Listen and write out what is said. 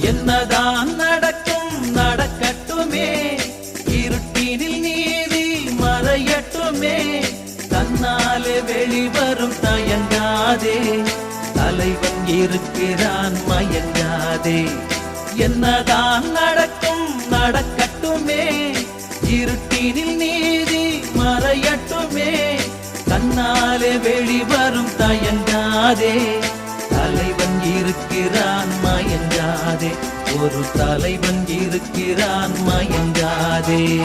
என்னதான் நடக்கும் நடக்கட்டுமே, இருட்டினில் நீதி மறையட்டுமே, தன்னாலே வெளிவரும் தயங்காதே, தலைவன் இருக்கிறான் மயங்காதே. என்னதான் நடக்கும் நடக்கட்டுமே, இருட்டினில் நீதி மறையட்டுமே, தன்னாலே வெளிவரும் தயங்காதே, தலைவன் இருக்கிறான் மயங்காதே, ஒரு தலைவன் இருக்கிறான் மயங்காதே.